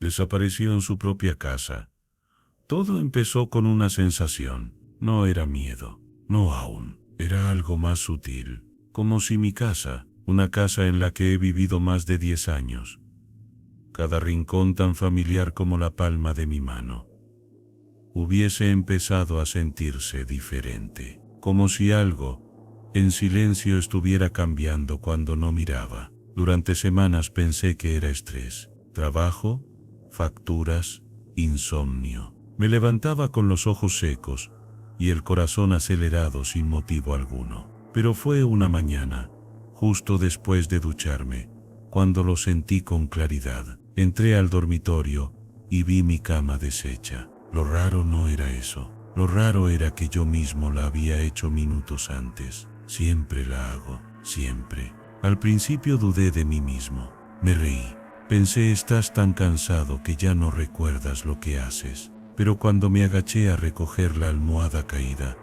Desapareció en su propia casa. Todo empezó con una sensación. No era miedo, no aún. Era algo más sutil, como si mi casa, una casa en la que he vivido más de 10 años, cada rincón tan familiar como la palma de mi mano, hubiese empezado a sentirse diferente, como si algo, en silencio, estuviera cambiando cuando no miraba. Durante semanas pensé que era estrés, trabajo, facturas, insomnio. Me levantaba con los ojos secos y el corazón acelerado sin motivo alguno. Pero fue una mañana, justo después de ducharme, cuando lo sentí con claridad. Entré al dormitorio y vi mi cama deshecha. Lo raro no era eso. Lo raro era que yo mismo la había hecho minutos antes. Siempre la hago, siempre. Al principio dudé de mí mismo. Me reí. Pensé, estás tan cansado que ya no recuerdas lo que haces. Pero cuando me agaché a recoger la almohada caída,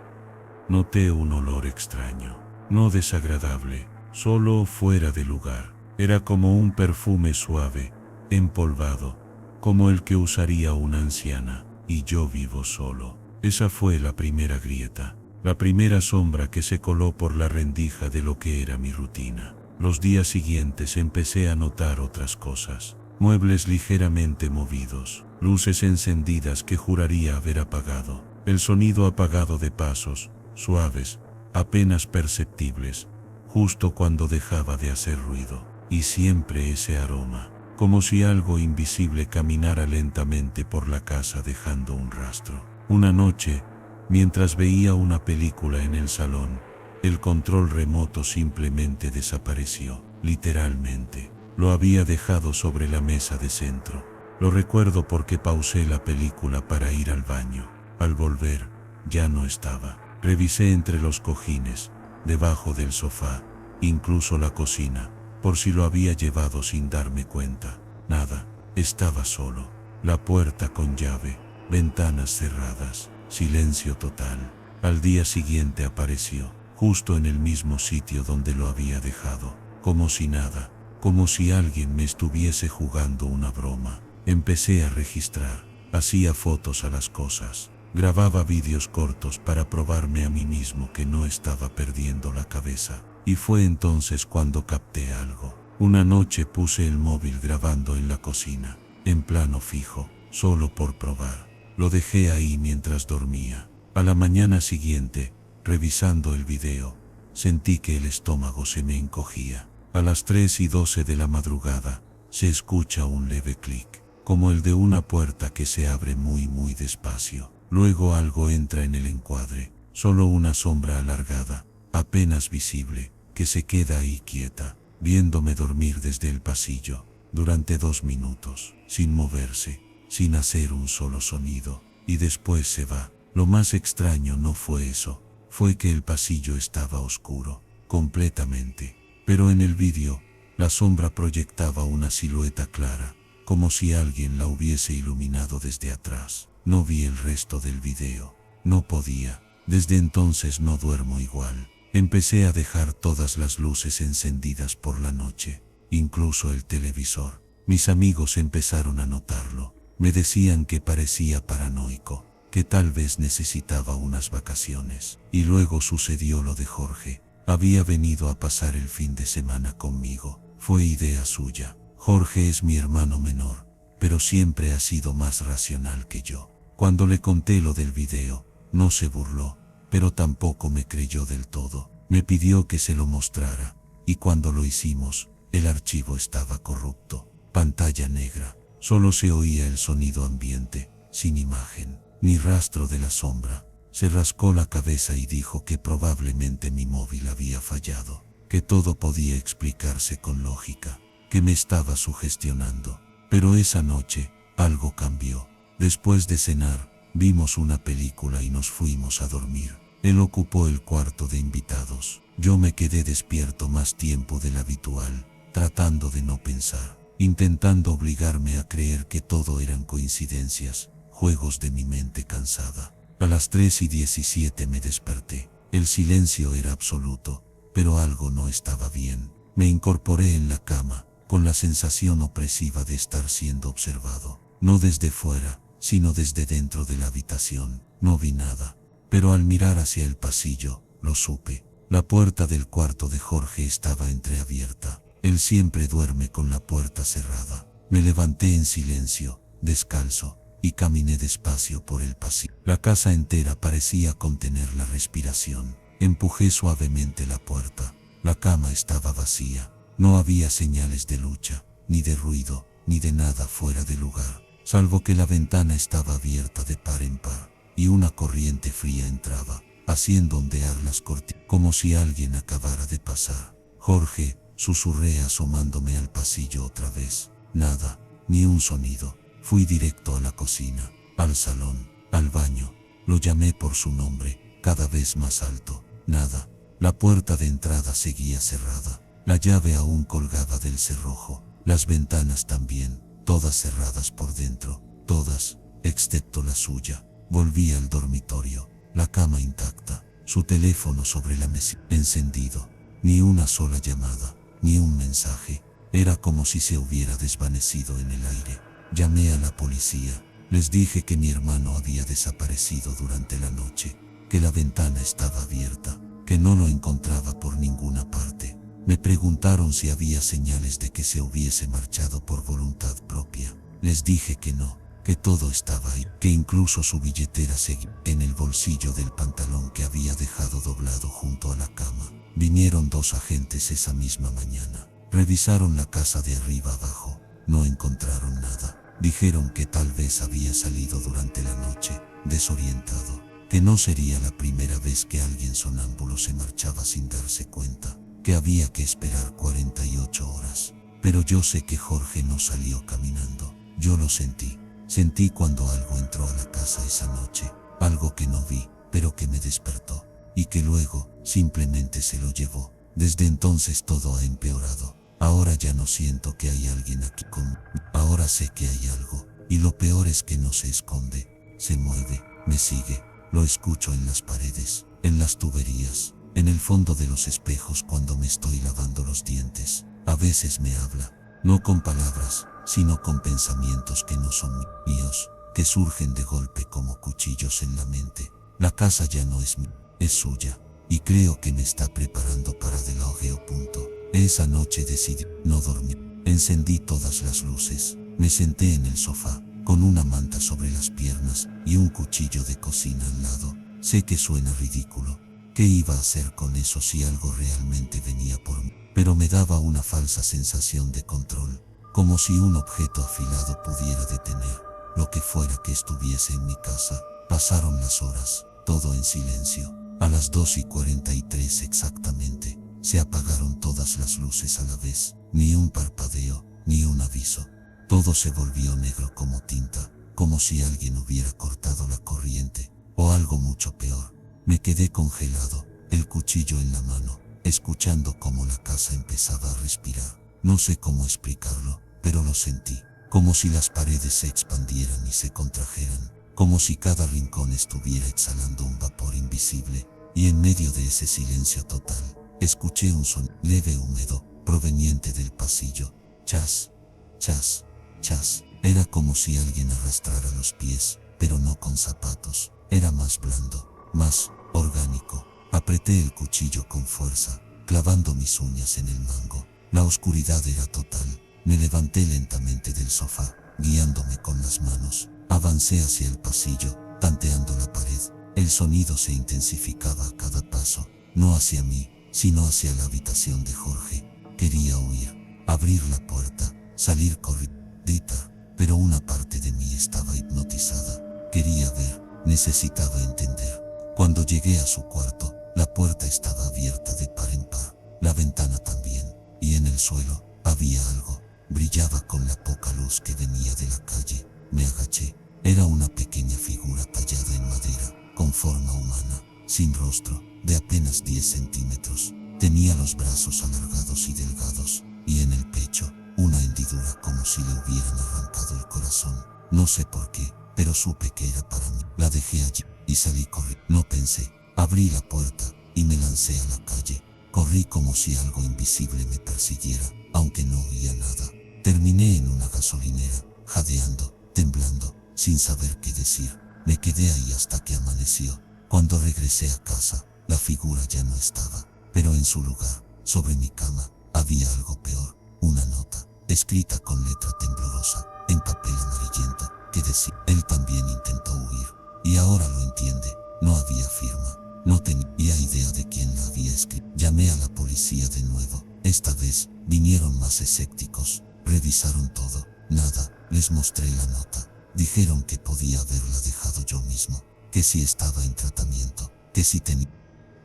noté un olor extraño. No desagradable, solo fuera de lugar. Era como un perfume suave, empolvado, como el que usaría una anciana. Y yo vivo solo. Esa fue la primera grieta, la primera sombra que se coló por la rendija de lo que era mi rutina. Los días siguientes empecé a notar otras cosas. Muebles ligeramente movidos, luces encendidas que juraría haber apagado, el sonido apagado de pasos, suaves, apenas perceptibles, justo cuando dejaba de hacer ruido. Y siempre ese aroma, como si algo invisible caminara lentamente por la casa dejando un rastro. Una noche, mientras veía una película en el salón, el control remoto simplemente desapareció, literalmente. Lo había dejado sobre la mesa de centro. Lo recuerdo porque pausé la película para ir al baño. Al volver, ya no estaba. Revisé entre los cojines, debajo del sofá, incluso la cocina, por si lo había llevado sin darme cuenta. Nada, estaba solo. La puerta con llave, ventanas cerradas, silencio total. Al día siguiente apareció, justo en el mismo sitio donde lo había dejado, como si nada, como si alguien me estuviese jugando una broma. Empecé a registrar, hacía fotos a las cosas, grababa vídeos cortos para probarme a mí mismo que no estaba perdiendo la cabeza. Y fue entonces cuando capté algo. Una noche puse el móvil grabando en la cocina, en plano fijo, solo por probar. Lo dejé ahí mientras dormía. A la mañana siguiente, revisando el video, sentí que el estómago se me encogía. A las 3:12 de la madrugada, se escucha un leve clic, como el de una puerta que se abre muy despacio. Luego algo entra en el encuadre, solo una sombra alargada, apenas visible, que se queda ahí quieta, viéndome dormir desde el pasillo, durante 2 minutos, sin moverse, sin hacer un solo sonido, y después se va. Lo más extraño no fue eso, fue que el pasillo estaba oscuro, completamente, pero en el vídeo, la sombra proyectaba una silueta clara, como si alguien la hubiese iluminado desde atrás. No vi el resto del video, no podía. Desde entonces no duermo igual. Empecé a dejar todas las luces encendidas por la noche, incluso el televisor. Mis amigos empezaron a notarlo. Me decían que parecía paranoico, que tal vez necesitaba unas vacaciones. Y luego sucedió lo de Jorge. Había venido a pasar el fin de semana conmigo. Fue idea suya. Jorge es mi hermano menor, pero siempre ha sido más racional que yo. Cuando le conté lo del video, no se burló, pero tampoco me creyó del todo. Me pidió que se lo mostrara, y cuando lo hicimos, el archivo estaba corrupto. Pantalla negra, solo se oía el sonido ambiente, sin imagen, ni rastro de la sombra. Se rascó la cabeza y dijo que probablemente mi móvil había fallado, que todo podía explicarse con lógica, que me estaba sugestionando. Pero esa noche, algo cambió. Después de cenar, vimos una película y nos fuimos a dormir. Él ocupó el cuarto de invitados. Yo me quedé despierto más tiempo del habitual, tratando de no pensar, intentando obligarme a creer que todo eran coincidencias, juegos de mi mente cansada. A las 3:17 me desperté. El silencio era absoluto, pero algo no estaba bien. Me incorporé en la cama, con la sensación opresiva de estar siendo observado. no desde fuera, sino desde dentro de la habitación. No vi nada, pero al mirar hacia el pasillo, lo supe. La puerta del cuarto de Jorge estaba entreabierta. Él siempre duerme con la puerta cerrada. Me levanté en silencio, descalzo, y caminé despacio por el pasillo. La casa entera parecía contener la respiración. Empujé suavemente la puerta. La cama estaba vacía. No había señales de lucha, ni de ruido, ni de nada fuera de lugar, salvo que la ventana estaba abierta de par en par, y una corriente fría entraba, haciendo ondear las cortinas, como si alguien acabara de pasar. Jorge, susurré asomándome al pasillo otra vez. Nada, ni un sonido. Fui directo a la cocina, al salón, al baño. Lo llamé por su nombre, cada vez más alto. Nada. La puerta de entrada seguía cerrada. La llave aún colgaba del cerrojo. Las ventanas también, todas cerradas por dentro. Todas, excepto la suya. Volví al dormitorio. La cama intacta. Su teléfono sobre la mesa, encendido. Ni una sola llamada, ni un mensaje. Era como si se hubiera desvanecido en el aire. Llamé a la policía. Les dije que mi hermano había desaparecido durante la noche, que la ventana estaba abierta, que no lo encontraba por ninguna parte. Me preguntaron si había señales de que se hubiese marchado por voluntad propia. Les dije que no, que todo estaba ahí, que incluso su billetera seguía en el bolsillo del pantalón que había dejado doblado junto a la cama. Vinieron 2 agentes esa misma mañana. Revisaron la casa de arriba abajo. No encontraron nada. Dijeron que tal vez había salido durante la noche, desorientado, que no sería la primera vez que alguien sonámbulo se marchaba sin darse cuenta, que había que esperar 48 horas. Pero yo sé que Jorge no salió caminando. Yo lo sentí. Sentí cuando algo entró a la casa esa noche, algo que no vi, pero que me despertó, y que luego simplemente se lo llevó. Desde entonces todo ha empeorado. Ahora ya no siento que hay alguien aquí conmigo. Ahora sé que hay algo, y lo peor es que no se esconde. Se mueve, me sigue. Lo escucho en las paredes, en las tuberías, en el fondo de los espejos cuando me estoy lavando los dientes. A veces me habla, no con palabras, sino con pensamientos que no son míos, que surgen de golpe como cuchillos en la mente. La casa ya no es mía, es suya, y creo que me está preparando para del ojeo. Esa noche decidí no dormir. Encendí todas las luces. Me senté en el sofá, con una manta sobre las piernas y un cuchillo de cocina al lado. Sé que suena ridículo. ¿Qué iba a hacer con eso si algo realmente venía por mí? Pero me daba una falsa sensación de control, como si un objeto afilado pudiera detener lo que fuera que estuviese en mi casa. Pasaron las horas, todo en silencio. A las 2:43 exactamente, se apagaron todas las luces a la vez. Ni un parpadeo, ni un aviso. Todo se volvió negro como tinta, como si alguien hubiera cortado la corriente, o algo mucho peor. Me quedé congelado, el cuchillo en la mano, escuchando cómo la casa empezaba a respirar. No sé cómo explicarlo, pero lo sentí, como si las paredes se expandieran y se contrajeran, como si cada rincón estuviera exhalando un vapor invisible, y en medio de ese silencio total, escuché un sonido leve húmedo, proveniente del pasillo. Chas, chas, chas. Era como si alguien arrastrara los pies, pero no con zapatos. Era más blando, más orgánico. Apreté el cuchillo con fuerza, clavando mis uñas en el mango. La oscuridad era total. Me levanté lentamente del sofá, guiándome con las manos. Avancé hacia el pasillo, tanteando la pared. El sonido se intensificaba a cada paso, no hacia mí, sino hacia la habitación de Jorge. Quería huir, abrir la puerta, salir corriendo, gritar, pero una parte de mí estaba hipnotizada. Quería ver, necesitaba entender. Cuando llegué a su cuarto, la puerta estaba abierta de par en par, la ventana también, y en el suelo había algo. Brillaba con la poca luz que venía de la calle. Me agaché. Era una pequeña figura tallada en madera, con forma humana, sin rostro, de apenas 10 centímetros. Tenía los brazos alargados y delgados, y en el pecho, una hendidura como si le hubieran arrancado el corazón. No sé por qué, pero supe que era para mí. La dejé allí, y salí corriendo. No pensé, abrí la puerta, y me lancé a la calle. Corrí como si algo invisible me persiguiera, aunque no oía nada. Terminé en una gasolinera, jadeando, temblando. sin saber qué decir. Me quedé ahí hasta que amaneció. Cuando regresé a casa, la figura ya no estaba, pero en su lugar, sobre mi cama, había algo peor, una nota, escrita con letra temblorosa, en papel amarillento, que decía, él también intentó huir, y ahora lo entiende, no había firma, no tenía idea de quién la había escrito. Llamé a la policía de nuevo, esta vez, vinieron más escépticos, revisaron todo, nada, les mostré la nota, dijeron que podía haberla dejado yo mismo, que si estaba en tratamiento, que si tenía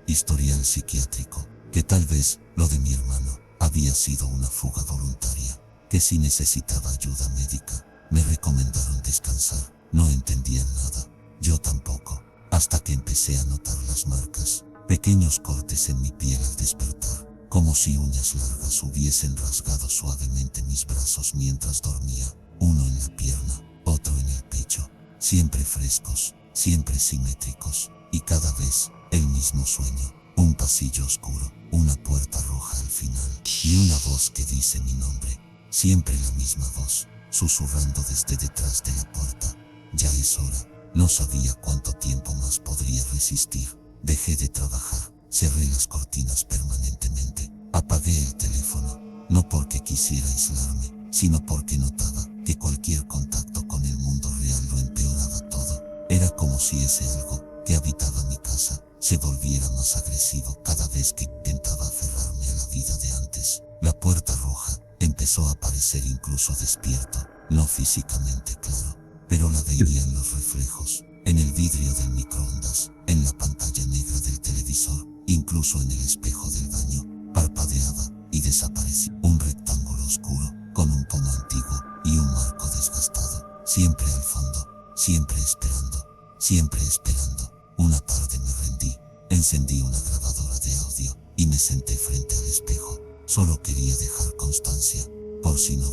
historial psiquiátrico, que tal vez lo de mi hermano había sido una fuga voluntaria, que si necesitaba ayuda médica. Me recomendaron descansar, no entendían nada, yo tampoco, hasta que empecé a notar las marcas, pequeños cortes en mi piel al despertar, como si uñas largas hubiesen rasgado suavemente mis brazos mientras dormía, uno en la pierna, otro en el pecho, siempre frescos, siempre simétricos, y cada vez el mismo sueño, un pasillo oscuro, una puerta roja al final, y una voz que dice mi nombre, siempre la misma voz, susurrando desde detrás de la puerta. Ya es hora, no sabía cuánto tiempo más podría resistir. Dejé de trabajar, cerré las cortinas permanentemente, apagué el teléfono, no porque quisiera aislarme, sino porque notaba que cualquier contacto con el mundo real lo empeoraba todo. Era como si ese algo que habitaba mi casa se volviera más agresivo cada vez que intentaba aferrarme a la vida de antes. La puerta roja empezó a aparecer incluso despierto, no físicamente claro, pero la veía en los reflejos, en el vidrio del microondas, en la pantalla negra del televisor, incluso en el espejo del baño. Parpadeaba y desaparecía. Un rectángulo oscuro, con un tono antiguo y un marco desgastado, siempre al fondo, siempre esperando, siempre esperando. Una tarde me rendí, encendí una grabadora de audio y me senté frente al espejo. Solo quería dejar constancia, por si no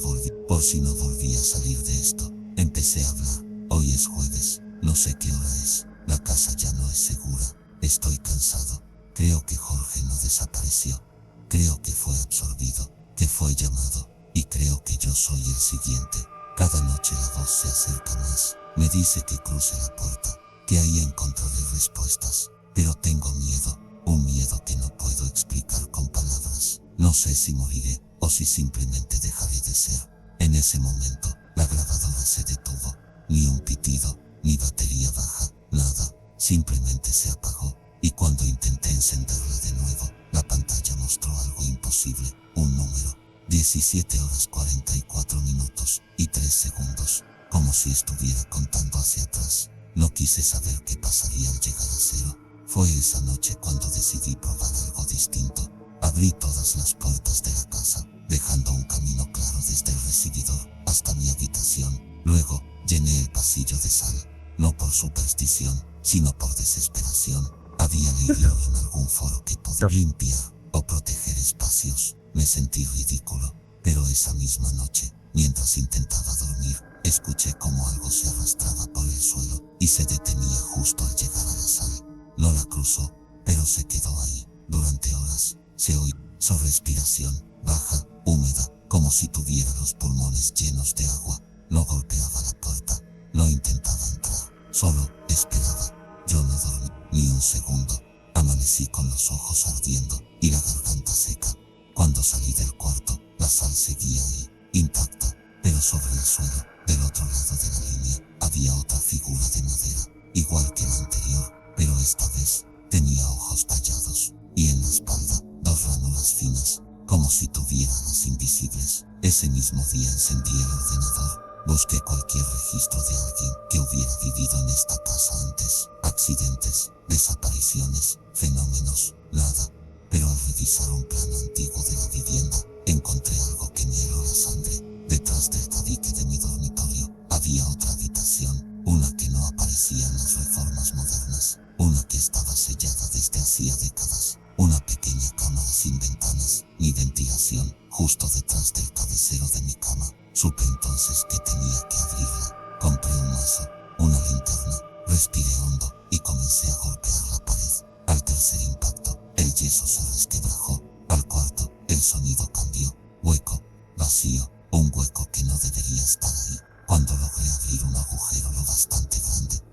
volví a salir de esto. Empecé a hablar. Hoy es jueves, no sé qué hora es, la casa ya no es segura, estoy cansado. Creo que Jorge no desapareció, creo que fue absorbido, que fue llamado, y creo que yo soy el siguiente. Cada noche la voz se acerca más, me dice que cruce la puerta, que ahí encontraré respuestas, pero tengo miedo, un miedo que no puedo explicar con palabras. No sé si moriré o si simplemente dejaré de ser. En ese momento, la grabadora se detuvo, ni un pitido, ni batería baja, nada, simplemente se apagó, y cuando intenté encenderla de nuevo, la pantalla mostró algo imposible, un número, 17 horas 44 minutos y 3 segundos, como si estuviera contando hacia atrás. No quise saber qué pasaría al llegar a cero. Fue esa noche cuando decidí probar algo distinto. Abrí todas las puertas de la casa, dejando un camino claro desde el recibidor hasta mi habitación. Luego, llené el pasillo de sal, no por superstición, sino por desesperación. Había leído en algún foro que podía limpiar o proteger espacios. Me sentí ridículo, pero esa misma noche, mientras intentaba dormir, escuché como algo se arrastraba por el suelo y se detenía justo al llegar a la sal. No la cruzó, pero se quedó ahí. Durante horas, se oyó su respiración, baja, húmeda, como si tuviera los pulmones llenos de agua. No golpeaba la puerta, no intentaba entrar, solo esperaba. Yo no dormí ni un segundo. Amanecí con los ojos ardiendo y la garganta seca. Cuando salí del cuarto, la sal seguía ahí, intacta, pero sobre el suelo, del otro lado de la línea, había otra figura de madera, igual que la anterior, pero esta vez tenía ojos tallados, y en la espalda, dos ranuras finas, como si tuviera alas invisibles. Ese mismo día encendí el ordenador, busqué cualquier registro de alguien que hubiera vivido en esta casa antes, accidentes, desapariciones, fenómenos, nada. Pero al revisar un plano antiguo de la vivienda, encontré algo que me heló la sangre. Detrás del tabique de mi dormitorio, había otra habitación, una que no aparecía en las reformas modernas, una que estaba sellada desde hacía décadas, una pequeña cámara sin ventanas ni ventilación, justo detrás del cabecero de mi cama. Supe entonces que tenía que abrirla. Compré un mazo, una linterna, respiré hondo y comencé a golpear la pared. Al tercer impacto, el yeso se resquebrajó. Al cuarto, el sonido cambió. Hueco, vacío, un hueco que no debería estar ahí. Cuando logré abrir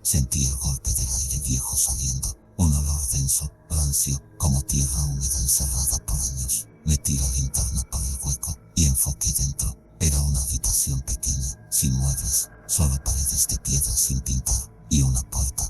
Sentí el golpe del aire viejo saliendo, un olor denso, rancio, como tierra húmeda encerrada por años. Metí la linterna por el hueco y enfoqué dentro. Era una habitación pequeña, sin muebles, solo paredes de piedra sin pintar y una puerta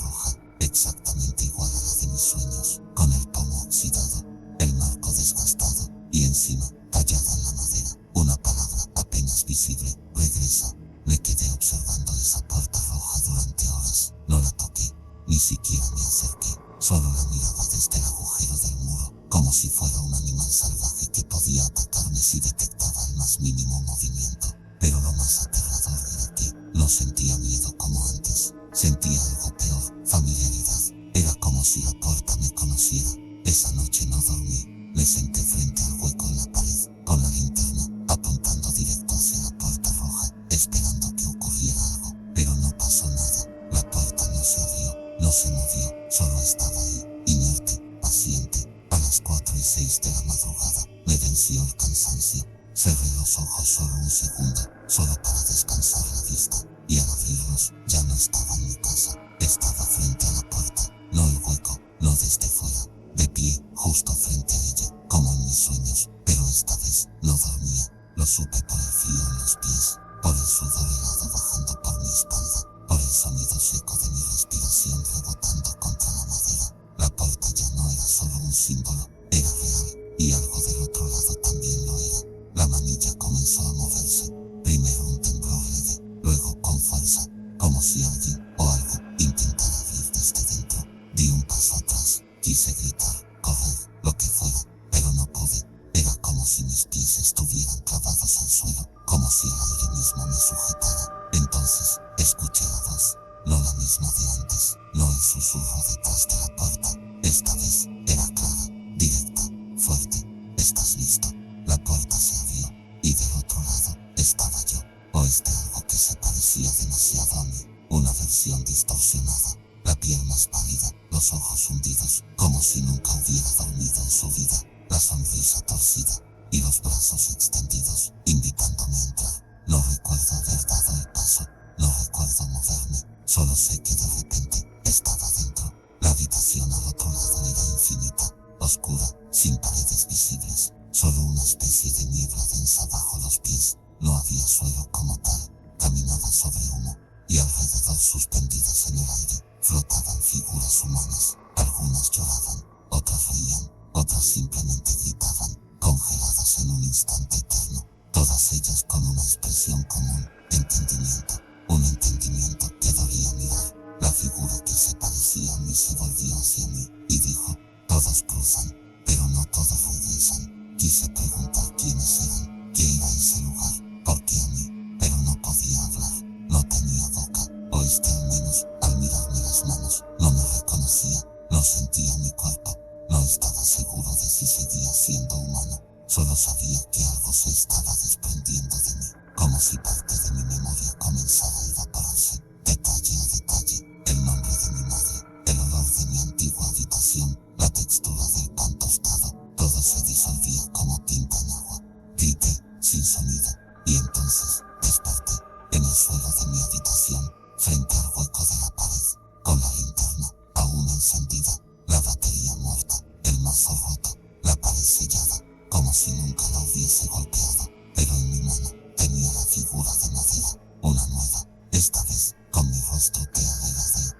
roja, exactamente igual a la de mis sueños, con el pomo oxidado, el marco desgastado y encima, tallada en la madera, una palabra apenas visible: regresa. Me quedé observando esa puerta roja durante horas. No la toqué, ni siquiera me acerqué, solo la miraba desde el agujero del muro, como si fuera un animal salvaje que podía atacarme si detectaba el más mínimo movimiento. Pero lo más aterrador era que no sentía miedo como antes. Sentía algo peor, familiaridad. Era como si la puerta me conociera. Esa noche no dormí. Me senté frente al hueco en la pared, con la linterna, apuntando directo hacia la puerta roja, esperando que ocurriera algo. Pero no pasó nada. La puerta no se abrió, no se movió, solo estaba ahí, inerte, paciente. A las 4:06 de la madrugada, me venció el cansancio. Cerré los ojos solo un segundo, solo para descansar la vista. Y al abrirlos, ya no estaba en mi casa. Estaba frente a la puerta, no el hueco, no desde fuera. De pie, justo frente a ella, como en mis sueños. Pero esta vez, no dormía. Lo supe por el frío en los pies, por el sudor helado bajando por mi espalda, por el sonido seco de mi respiración rebotando contra la madera. La puerta ya no era solo un símbolo, era real, y algo del otro lado también lo era. La manilla comenzó a moverse, primero un temblor leve, luego con fuerza, como si alguien o algo intentara abrir desde dentro. Di un paso atrás, quise gritar, correr, lo que fuera, pero no pude. Era como si mis pies estuvieran clavados al suelo, como si el aire mismo me sujetara. Entonces, escuché la voz, no la misma de antes, no el susurro detrás de la puerta. Esta vez, era clara, directa, fuerte. ¿Estás listo? La puerta se abrió, y del otro lado, estaba yo. Oíste algo que se parecía demasiado a mí, una versión distorsionada. La piel más pálida, los ojos hundidos, como si nunca hubiera dormido en su vida. La sonrisa torcida, y los brazos extendidos, invitándome a entrar. No recuerdo haber dado el paso, no recuerdo moverme, solo sé que de repente, estaba dentro. La habitación al otro lado era infinita, oscura, sin paredes visibles, solo una especie de niebla densa bajo los pies. No había suelo como tal, caminaba sobre humo, y alrededor, suspendidas en el aire, flotaban figuras humanas. Algunas lloraban, otras reían, otras simplemente gritaban, congeladas en un instante eterno. Todas ellas con una expresión común, entendimiento. Un entendimiento que dolía mirar. La figura que se parecía a mí se volvió hacia mí, y dijo: todos cruzan, pero no todos regresan. Quise preguntar quiénes eran, qué era ese lugar, por qué a mí, pero no podía hablar, no tenía boca. Oíste al menos, al mirarme las manos, no me reconocía, no sentía mi cuerpo, no estaba seguro de si seguía siendo humano, solo sabía que algo se estaba desprendiendo de mí, como si parte de mi memoria comenzara a evaporarse, detalle a detalle, el nombre de mi madre, el olor de mi antigua habitación, la textura del pan tostado, todo se disolvía como tinta en agua. Grité, sin sonido, y entonces, desperté, en el suelo de mi habitación, frente al hueco de la pared, con la linterna, aún encendida, la batería muerta, el mazo roto, la pared sellada, como si nunca la hubiese golpeado, pero en mi mano, tenía la figura de madera, una nueva, esta vez, con mi rostro que agradé,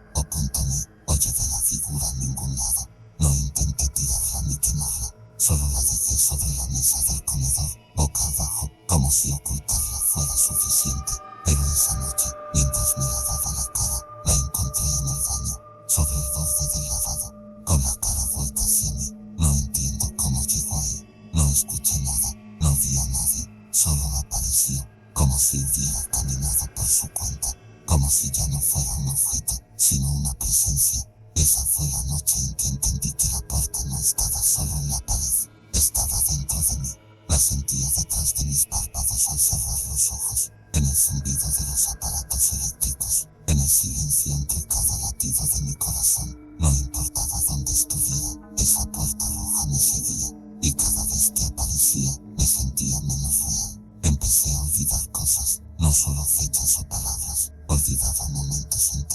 o llevé la figura a ningún lado, no intenté tirarla ni quemarla, solo la dejé sobre la mesa del comedor, boca abajo, como si ocultarla fuera suficiente. Pero esa noche, mientras me lavaba la cara, la encontré en el baño, sobre el borde del lavabo, con la cara vuelta hacia mí. No entiendo cómo llegó ahí, no escuché nada, no vi a nadie, solo apareció, como si hubiera caminado por su cuenta, como si ya no fuera un objeto, sino una presencia. Esa fue la noche en que entendí que la puerta no estaba solo en la pared, estaba dentro de mí. La sentía detrás de mis párpados al cerrar los ojos, en el zumbido de los aparatos eléctricos, en el silencio entre cada latido de mi corazón. No importaba dónde estuviera, esa puerta roja me seguía, y cada vez que aparecía, me sentía menos real. Empecé a olvidar cosas, no solo fechas o palabras, olvidaba momentos enteros.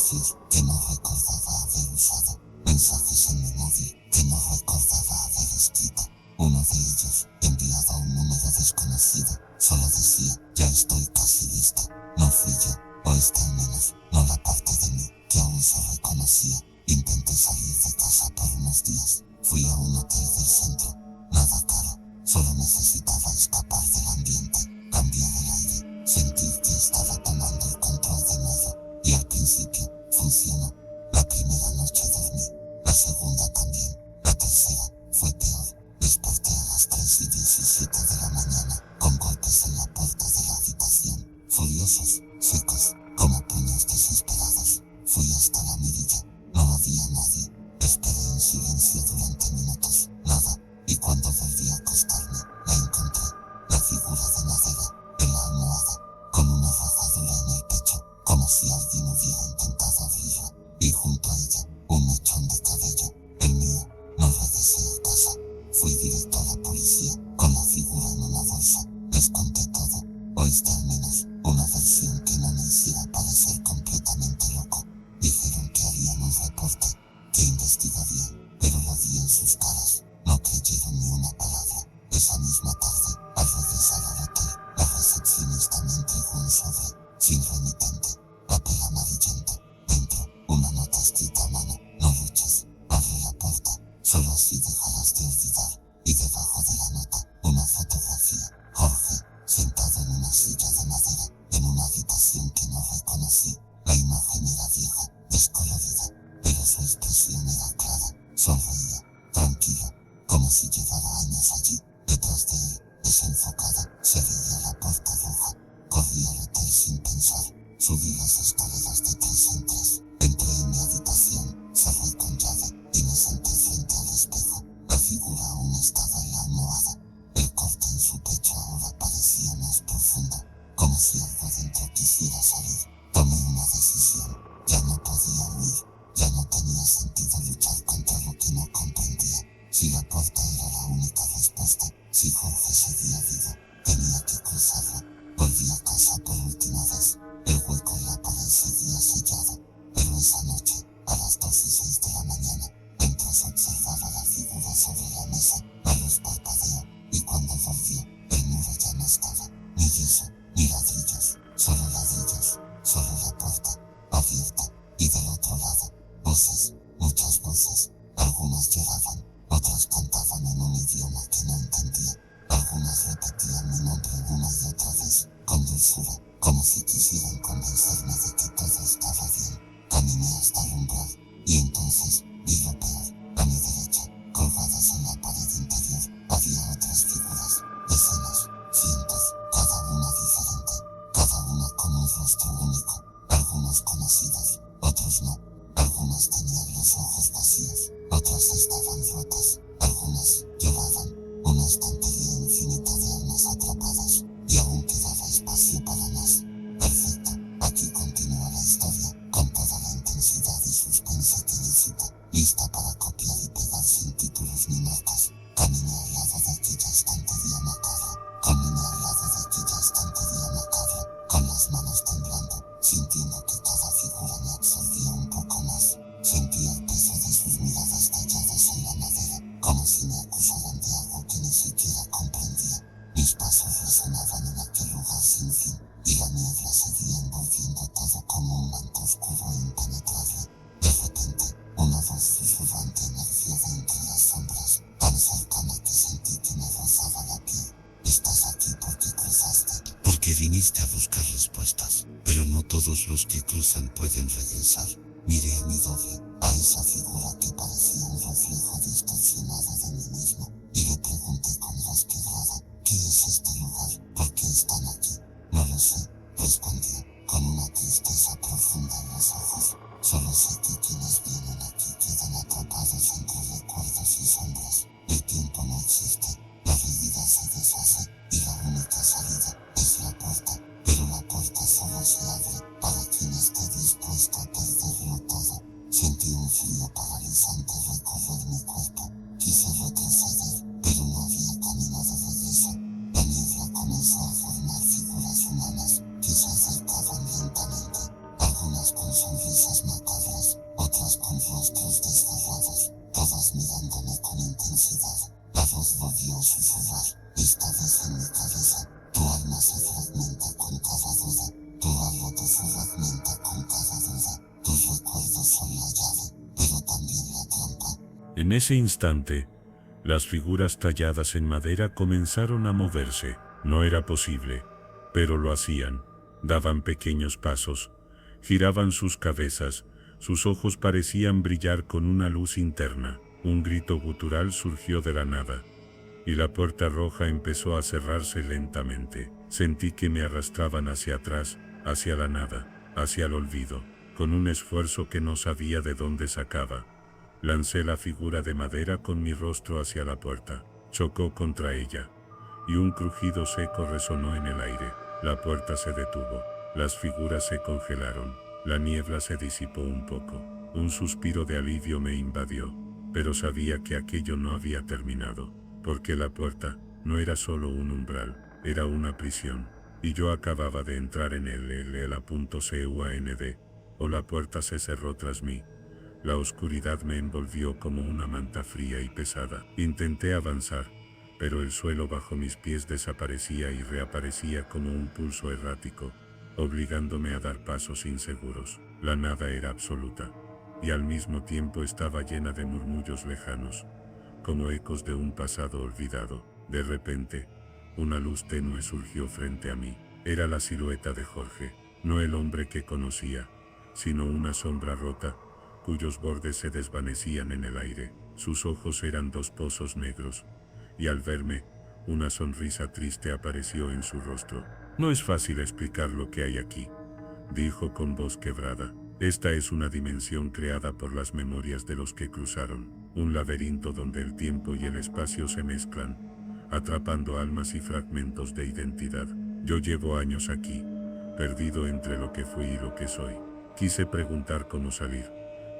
anuncios que no recordaba haber usado, mensajes en mi móvil que no recordaba haber escrito. Uno de ellos, enviado a un número desconocido, solo decía: ya estoy casi listo. No fui yo, o esta al menos, no la parte de mí que aún se reconocía. Intenté salir de casa por unos días. Fui a un hotel del centro. Nada caro, solo necesitaba escapar del ambiente, cambiar el aire, sentir que estaba tomando el control de nuevo. Y al principio, funcionó. La primera noche dormí, la segunda también, la tercera fue peor. Desperté a las 3:17 de la mañana, con golpes en la puerta de la habitación, furiosos, secos, como puños desesperados. Fui hasta la mirilla, no había nadie. Esperé en silencio durante minutos, nada, y cuando volví a acostarme, la encontré, la figura de madera, en la almohada, con una rajadura en el pecho, como si alguien hubiera intentado abrirla, y junto a ella, un mechón de cabello, el mío. No regresé a casa. Fui directo a la policía, con la figura en una bolsa. Les conté todo, o esta al menos, una versión que no me hiciera parecer completamente loco. Dijeron que harían un reporte, que investigarían, pero lo vi en sus caras. No creyeron ni una palabra. Esa misma tarde, al regresar al hotel, la recepcionista me entregó un sobre, sin remitente, papel amarillento. Dentro, una nota escrita a mano: no luches, abre la puerta, solo así dejarás de olvidar. Y debajo de la nota, una fotografía. Jorge, sentado en una silla de madera, en una habitación que no reconocí. La imagen era vieja, descolorida, pero su expresión era clara. Sonreía, tranquilo, como si llevara años allí. Detrás de él, desenfocada, se veía la puerta roja. Corrí al hotel sin pensar. Subí las escaleras de 3 en 3. Entré en mi habitación, cerré con llave y me senté frente al espejo. La figura aún estaba en la almohada. El corte en su pecho ahora parecía más profundo, como si algo dentro quisiera salir. Tomé una decisión. Ya no podía huir. Ya no tenía sentido luchar contra lo que no comprendía. Si la puerta era la única respuesta, si Jorge seguía vivo, tenía que cruzarla. Volví a casa por última vez. El hueco en la pared seguía sellado, pero esa noche, a las 2:06 de la mañana, mientras observaba la figura sobre la mesa, la luz parpadeó, y cuando volvió, el muro ya no estaba. Ni yeso, ni ladrillos, solo ladrillos, solo la puerta, abierta, y del otro lado, voces, muchas voces. Algunas lloraban, otras cantaban en un idioma que no entendía. Algunas repetían mi nombre una y otra vez, con dulzura, como si quisieran convencerme de que todo estaba bien. Caminé hasta el umbral, y entonces vi lo peor. A mi derecha, colgadas en la pared interior, había otras figuras, decenas, cientos, cada una diferente, cada una con un rostro único. Algunos conocidos, otros no. Algunas tenían los ojos vacíos, otras estaban rotas, algunas lloraban. Una estantería infinita de almas atrapadas, y aún quedaba espacio para más. Perfecto, aquí continúa la historia, con toda la intensidad y suspense que necesita, lista para copiar y pegar sin títulos ni marcas. Caminé al lado de aquella estantería macabra, caminé al lado de aquella estantería macabra, con las manos temblando, sintiendo que cada figura me absorbía un poco más. Sentía el peso de sus miradas talladas en la madera, como si me acusaran de algo que ni siquiera comprendía. Mis pasos resonaban en aquel lugar sin fin, y la niebla seguía envolviendo todo como un manto oscuro e impenetrable. De repente, una voz susurrante emergió de entre las sombras, tan cercana que sentí que me rozaba la piel. Estás aquí porque cruzaste. Porque viniste a buscar respuestas, pero no todos los que cruzan pueden regresar. Miré a mi doble, a esa figura que parecía un reflejo distorsionado de mí mismo, y le pregunté con voz quebrada: ¿qué es este lugar? ¿Por qué están aquí? No lo sé, respondió, con una tristeza profunda en los ojos. Solo sé que quienes vienen aquí quedan atrapados entre recuerdos y sombras. El tiempo no existe, la realidad se deshace, y la única salida es la puerta. Pero la puerta solo se abre para quien esté dispuesto a perderlo todo. Sentí un frío paralizante recorrer mi cuerpo. Quise retroceder, pero no había camino de regreso. La niebla comenzó a formar figuras humanas que se acercaban lentamente, algunas con sonrisas macabras. En ese instante, las figuras talladas en madera comenzaron a moverse. No era posible, pero lo hacían. Daban pequeños pasos, giraban sus cabezas, sus ojos parecían brillar con una luz interna. Un grito gutural surgió de la nada, y la puerta roja empezó a cerrarse lentamente. Sentí que me arrastraban hacia atrás, hacia la nada, hacia el olvido. Con un esfuerzo que no sabía de dónde sacaba, lancé la figura de madera con mi rostro hacia la puerta. Chocó contra ella, y un crujido seco resonó en el aire. La puerta se detuvo, las figuras se congelaron, la niebla se disipó un poco. Un suspiro de alivio me invadió, pero sabía que aquello no había terminado, porque la puerta no era solo un umbral, era una prisión, y yo acababa de entrar en el LLA.CUAND, o la puerta se cerró tras mí. La oscuridad me envolvió como una manta fría y pesada. Intenté avanzar, pero el suelo bajo mis pies desaparecía y reaparecía como un pulso errático, obligándome a dar pasos inseguros. La nada era absoluta, y al mismo tiempo estaba llena de murmullos lejanos, como ecos de un pasado olvidado. De repente, una luz tenue surgió frente a mí. Era la silueta de Jorge, no el hombre que conocía, sino una sombra rota, cuyos bordes se desvanecían en el aire. Sus ojos eran dos pozos negros, y al verme, una sonrisa triste apareció en su rostro. No es fácil explicar lo que hay aquí, dijo con voz quebrada. Esta es una dimensión creada por las memorias de los que cruzaron, un laberinto donde el tiempo y el espacio se mezclan, atrapando almas y fragmentos de identidad. Yo llevo años aquí, perdido entre lo que fui y lo que soy. Quise preguntar cómo salir,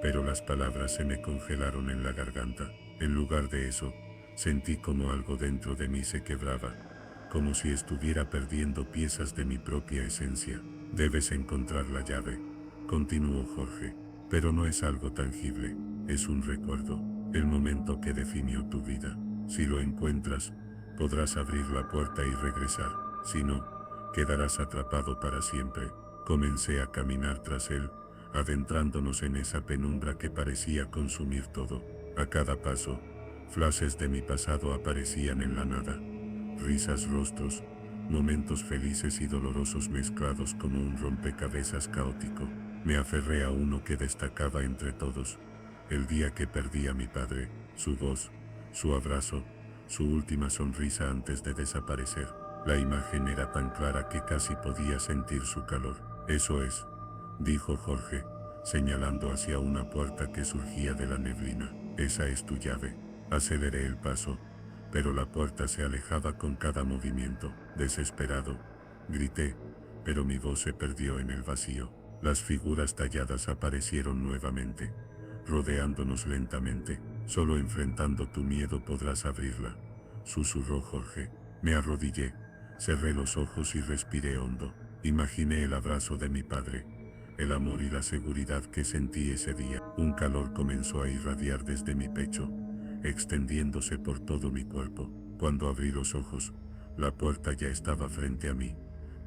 pero las palabras se me congelaron en la garganta. En lugar de eso, sentí como algo dentro de mí se quebraba, como si estuviera perdiendo piezas de mi propia esencia. Debes encontrar la llave, continuó Jorge, pero no es algo tangible, es un recuerdo, el momento que definió tu vida. Si lo encuentras, podrás abrir la puerta y regresar, si no, quedarás atrapado para siempre. Comencé a caminar tras él, adentrándonos en esa penumbra que parecía consumir todo. A cada paso, flashes de mi pasado aparecían en la nada. Risas, rostros, momentos felices y dolorosos mezclados como un rompecabezas caótico. Me aferré a uno que destacaba entre todos. El día que perdí a mi padre, su voz, su abrazo, su última sonrisa antes de desaparecer. La imagen era tan clara que casi podía sentir su calor. Eso es, dijo Jorge, señalando hacia una puerta que surgía de la neblina. Esa es tu llave. Aceleré el paso, pero la puerta se alejaba con cada movimiento. Desesperado, grité, pero mi voz se perdió en el vacío. Las figuras talladas aparecieron nuevamente, rodeándonos lentamente. Solo enfrentando tu miedo podrás abrirla, susurró Jorge. Me arrodillé, cerré los ojos y respiré hondo. Imaginé el abrazo de mi padre, el amor y la seguridad que sentí ese día. Un calor comenzó a irradiar desde mi pecho, extendiéndose por todo mi cuerpo. Cuando abrí los ojos, la puerta ya estaba frente a mí,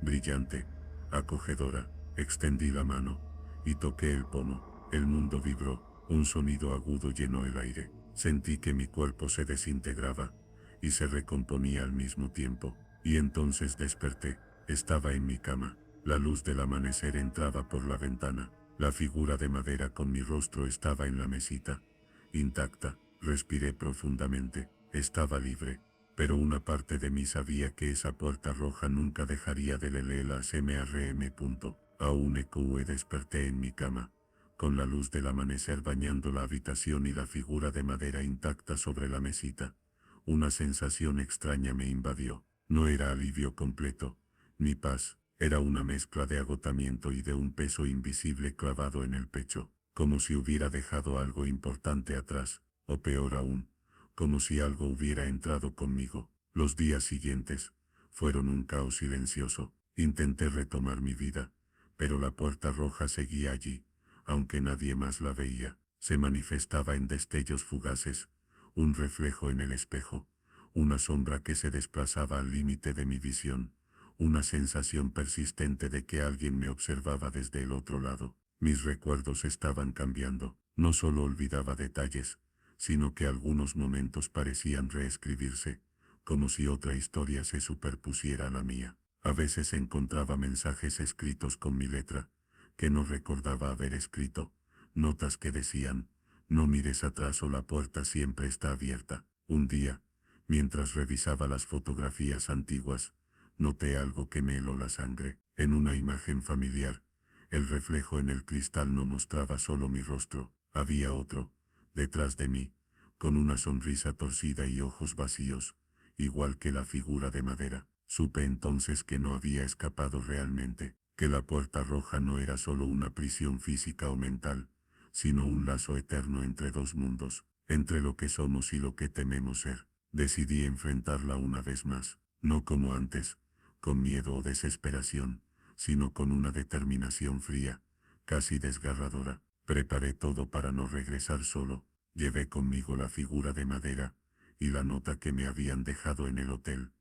brillante, acogedora. Extendí la mano y toqué el pomo. El mundo vibró, un sonido agudo llenó el aire. Sentí que mi cuerpo se desintegraba y se recomponía al mismo tiempo. Y entonces desperté. Estaba en mi cama. La luz del amanecer entraba por la ventana. La figura de madera con mi rostro estaba en la mesita, intacta. Respiré profundamente. Estaba libre, pero una parte de mí sabía que esa puerta roja nunca dejaría de leer las MRM. Aún desperté en mi cama, con la luz del amanecer bañando la habitación y la figura de madera intacta sobre la mesita. Una sensación extraña me invadió. No era alivio completo, ni paz. Era una mezcla de agotamiento y de un peso invisible clavado en el pecho, como si hubiera dejado algo importante atrás, o peor aún, como si algo hubiera entrado conmigo. Los días siguientes fueron un caos silencioso. Intenté retomar mi vida, pero la puerta roja seguía allí, aunque nadie más la veía. Se manifestaba en destellos fugaces, un reflejo en el espejo, una sombra que se desplazaba al límite de mi visión, una sensación persistente de que alguien me observaba desde el otro lado. Mis recuerdos estaban cambiando. No solo olvidaba detalles, sino que algunos momentos parecían reescribirse, como si otra historia se superpusiera a la mía. A veces encontraba mensajes escritos con mi letra, que no recordaba haber escrito, notas que decían, no mires atrás o la puerta siempre está abierta. Un día, mientras revisaba las fotografías antiguas, noté algo que me heló la sangre. En una imagen familiar, el reflejo en el cristal no mostraba solo mi rostro, había otro, detrás de mí, con una sonrisa torcida y ojos vacíos, igual que la figura de madera. Supe entonces que no había escapado realmente, que la puerta roja no era solo una prisión física o mental, sino un lazo eterno entre dos mundos, entre lo que somos y lo que tememos ser. Decidí enfrentarla una vez más, no como antes, con miedo o desesperación, sino con una determinación fría, casi desgarradora. Preparé todo para no regresar solo, llevé conmigo la figura de madera, y la nota que me habían dejado en el hotel.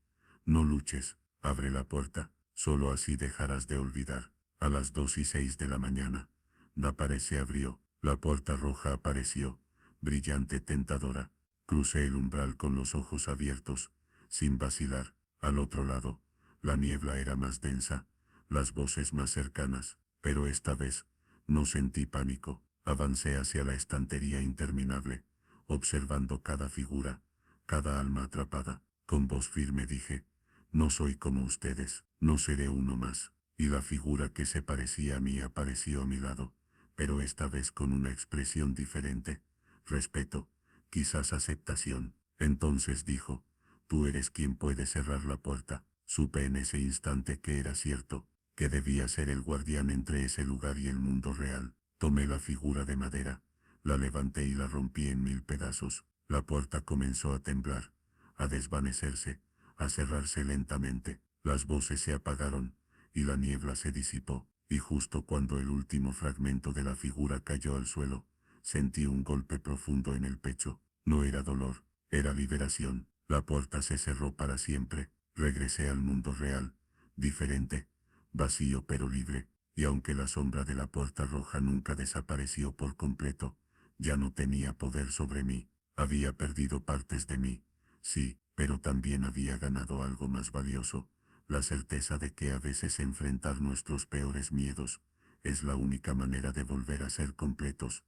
No luches, abre la puerta, solo así dejarás de olvidar. A las 2:06 de la mañana, la pared se abrió, la puerta roja apareció, brillante, tentadora. Crucé el umbral con los ojos abiertos, sin vacilar. Al otro lado, la niebla era más densa, las voces más cercanas, pero esta vez, no sentí pánico. Avancé hacia la estantería interminable, observando cada figura, cada alma atrapada. Con voz firme dije, no soy como ustedes, no seré uno más. Y la figura que se parecía a mí apareció a mi lado, pero esta vez con una expresión diferente. Respeto, quizás aceptación. Entonces dijo, tú eres quien puede cerrar la puerta. Supe en ese instante que era cierto, que debía ser el guardián entre ese lugar y el mundo real. Tomé la figura de madera, la levanté y la rompí en 1000 pedazos. La puerta comenzó a temblar, a desvanecerse, a cerrarse lentamente. Las voces se apagaron, y la niebla se disipó, y justo cuando el último fragmento de la figura cayó al suelo, sentí un golpe profundo en el pecho. No era dolor, era liberación. La puerta se cerró para siempre. Regresé al mundo real, diferente, vacío pero libre, y aunque la sombra de la puerta roja nunca desapareció por completo, ya no tenía poder sobre mí. Había perdido partes de mí, sí, pero también había ganado algo más valioso, la certeza de que a veces enfrentar nuestros peores miedos es la única manera de volver a ser completos.